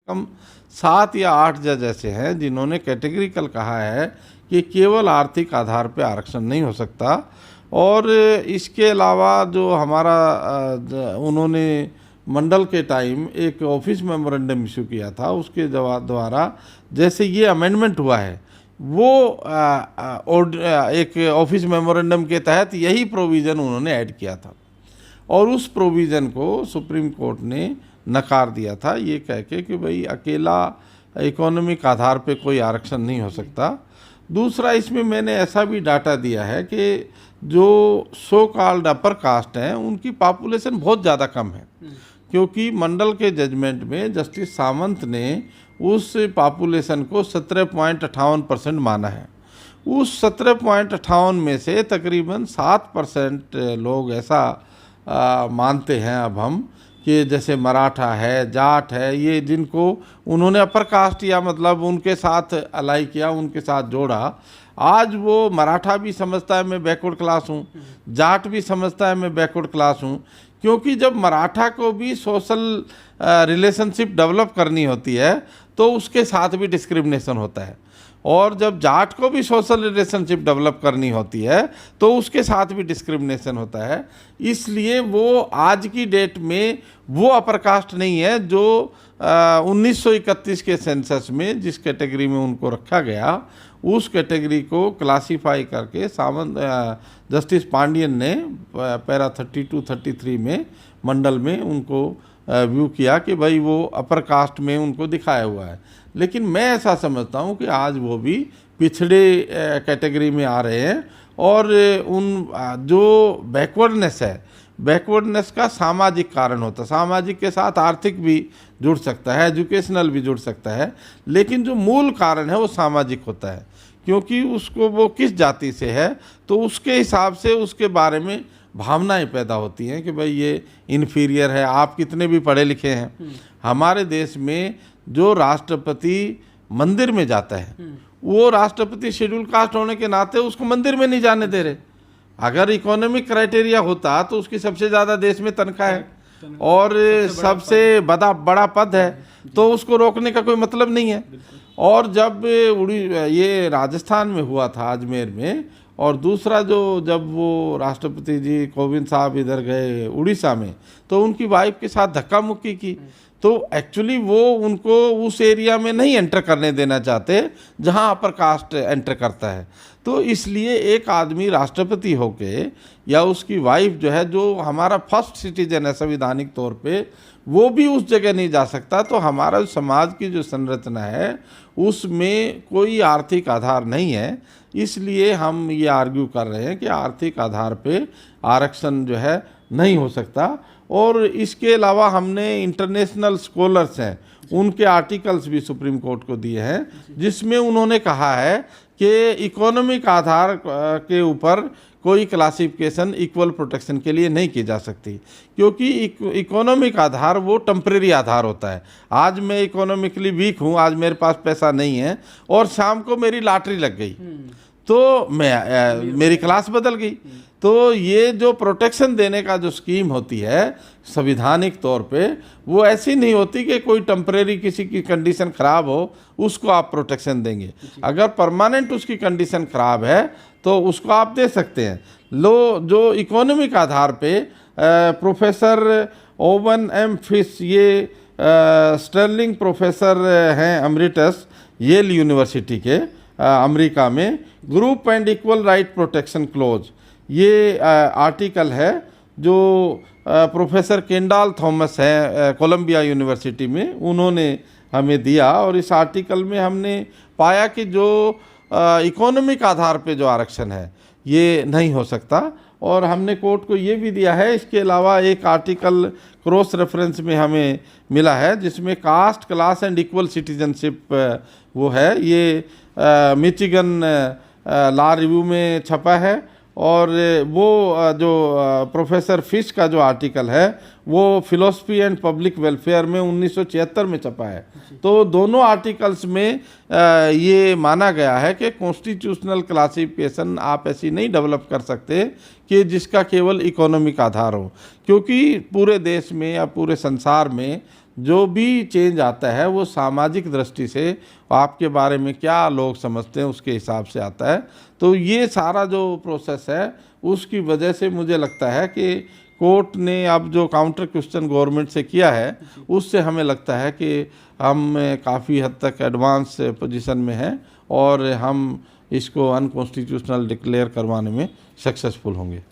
कम 7 या 8 जज ऐसे हैं जिन्होंने कैटेगरिकल कहा है कि केवल आर्थिक आधार पर आरक्षण नहीं हो सकता। और इसके अलावा जो हमारा उन्होंने मंडल के टाइम एक ऑफिस मेमोरेंडम इशू किया था, उसके द्वारा जैसे ये अमेंडमेंट हुआ है वो एक ऑफिस मेमोरेंडम के तहत यही प्रोविज़न उन्होंने ऐड किया था और उस प्रोविज़न को सुप्रीम कोर्ट ने नकार दिया था ये कह के कि भाई अकेला इकोनॉमिक आधार पे कोई आरक्षण नहीं हो सकता। दूसरा, इसमें मैंने ऐसा भी डाटा दिया है कि जो सो कॉल्ड अपर कास्ट हैं उनकी पॉपुलेशन बहुत ज़्यादा कम है, क्योंकि मंडल के जजमेंट में जस्टिस सामंत ने उस पॉपुलेशन को 17.58% माना है। उस 17.58 में से तकरीबन 7% लोग ऐसा मानते हैं अब हम कि जैसे मराठा है, जाट है, ये जिनको उन्होंने अपर कास्ट या मतलब उनके साथ अलाई किया, उनके साथ जोड़ा। आज वो मराठा भी समझता है मैं बैकवर्ड क्लास हूँ, जाट भी समझता है मैं बैकवर्ड क्लास हूँ, क्योंकि जब मराठा को भी सोशल रिलेशनशिप डेवलप करनी होती है तो उसके साथ भी डिस्क्रिमिनेशन होता है, और जब जाट को भी सोशल रिलेशनशिप डेवलप करनी होती है तो उसके साथ भी डिस्क्रिमिनेशन होता है। इसलिए वो आज की डेट में वो अपर कास्ट नहीं है जो 1931 के सेंसस में जिस कैटेगरी में उनको रखा गया, उस कैटेगरी को क्लासीफाई करके जस्टिस पांडियन ने पैरा 32-33 में मंडल में उनको व्यू किया कि भाई वो अपर कास्ट में उनको दिखाया हुआ है। लेकिन मैं ऐसा समझता हूँ कि आज वो भी पिछड़े कैटेगरी में आ रहे हैं, और उन जो बैकवर्डनेस है, बैकवर्डनेस का सामाजिक कारण होता है, सामाजिक के साथ आर्थिक भी जुड़ सकता है, एजुकेशनल भी जुड़ सकता है, लेकिन जो मूल कारण है वो सामाजिक होता है, क्योंकि उसको वो किस जाति से है तो उसके हिसाब से उसके बारे में भावनाएं पैदा होती हैं कि भाई ये इन्फीरियर है। आप कितने भी पढ़े लिखे हैं, हमारे देश में जो राष्ट्रपति मंदिर में जाता है वो राष्ट्रपति शेड्यूल कास्ट होने के नाते उसको मंदिर में नहीं जाने दे रहे। अगर इकोनॉमिक क्राइटेरिया होता तो उसकी सबसे ज़्यादा देश में तनख्वाह है और सबसे बड़ा पद है, तो उसको रोकने का कोई मतलब नहीं है। और जब ये राजस्थान में हुआ था अजमेर में, और दूसरा जब वो राष्ट्रपति जी कोविंद साहब इधर गए उड़ीसा में तो उनकी वाइफ के साथ धक्का मुक्की की, तो एक्चुअली वो उनको उस एरिया में नहीं एंटर करने देना चाहते जहां अपर कास्ट एंटर करता है। तो इसलिए एक आदमी राष्ट्रपति होके या उसकी वाइफ जो है, जो हमारा फर्स्ट सिटीजन है संवैधानिक तौर पे, वो भी उस जगह नहीं जा सकता। तो हमारा समाज की जो संरचना है उसमें कोई आर्थिक आधार नहीं है, इसलिए हम ये आर्ग्यू कर रहे हैं कि आर्थिक आधार पे आरक्षण जो है नहीं हो सकता। और इसके अलावा हमने इंटरनेशनल स्कॉलर्स हैं उनके आर्टिकल्स भी सुप्रीम कोर्ट को दिए हैं, जिसमें उन्होंने कहा है कि इकोनॉमिक आधार के ऊपर कोई क्लासिफिकेशन इक्वल प्रोटेक्शन के लिए नहीं की जा सकती, क्योंकि इकोनॉमिक आधार वो टेम्परेरी आधार होता है। आज मैं इकोनॉमिकली वीक हूँ, आज मेरे पास पैसा नहीं है और शाम को मेरी लॉटरी लग गई तो मेरी क्लास बदल गई। तो ये जो प्रोटेक्शन देने का जो स्कीम होती है संविधानिक तौर पे, वो ऐसी नहीं होती कि कोई टेम्परेरी किसी की कंडीशन ख़राब हो उसको आप प्रोटेक्शन देंगे। अगर परमानेंट उसकी कंडीशन ख़राब है तो उसको आप दे सकते हैं। जो इकोनॉमिक आधार पे प्रोफेसर ओवन एम फिश, ये स्टर्लिंग प्रोफेसर हैं एमरिटस येल यूनिवर्सिटी के अमेरिका में, group and equal right protection close, ये आर्टिकल है जो प्रोफेसर केंडाल थॉमस है कोलंबिया यूनिवर्सिटी में, उन्होंने हमें दिया। और इस आर्टिकल में हमने पाया कि जो इकोनॉमिक आधार पे जो आरक्षण है ये नहीं हो सकता, और हमने कोर्ट को ये भी दिया है। इसके अलावा एक आर्टिकल क्रॉस रेफरेंस में हमें मिला है जिसमें caste, class and equal citizenship वो है, ये मिचिगन लॉ रिव्यू में छपा है। और वो जो प्रोफेसर फिश का जो आर्टिकल है वो फिलोसफी एंड पब्लिक वेलफेयर में 1976 में छपा है। तो दोनों आर्टिकल्स में ये माना गया है कि कॉन्स्टिट्यूशनल क्लासिफिकेशन आप ऐसी नहीं डेवलप कर सकते कि जिसका केवल इकोनॉमिक आधार हो, क्योंकि पूरे देश में या पूरे संसार में जो भी चेंज आता है वो सामाजिक दृष्टि से आपके बारे में क्या लोग समझते हैं उसके हिसाब से आता है। तो ये सारा जो प्रोसेस है उसकी वजह से मुझे लगता है कि कोर्ट ने अब जो काउंटर क्वेश्चन गवर्नमेंट से किया है उससे हमें लगता है कि हम काफ़ी हद तक एडवांस पोजीशन में हैं और हम इसको अनकॉन्स्टिट्यूशनल डिक्लेयर करवाने में सक्सेसफुल होंगे।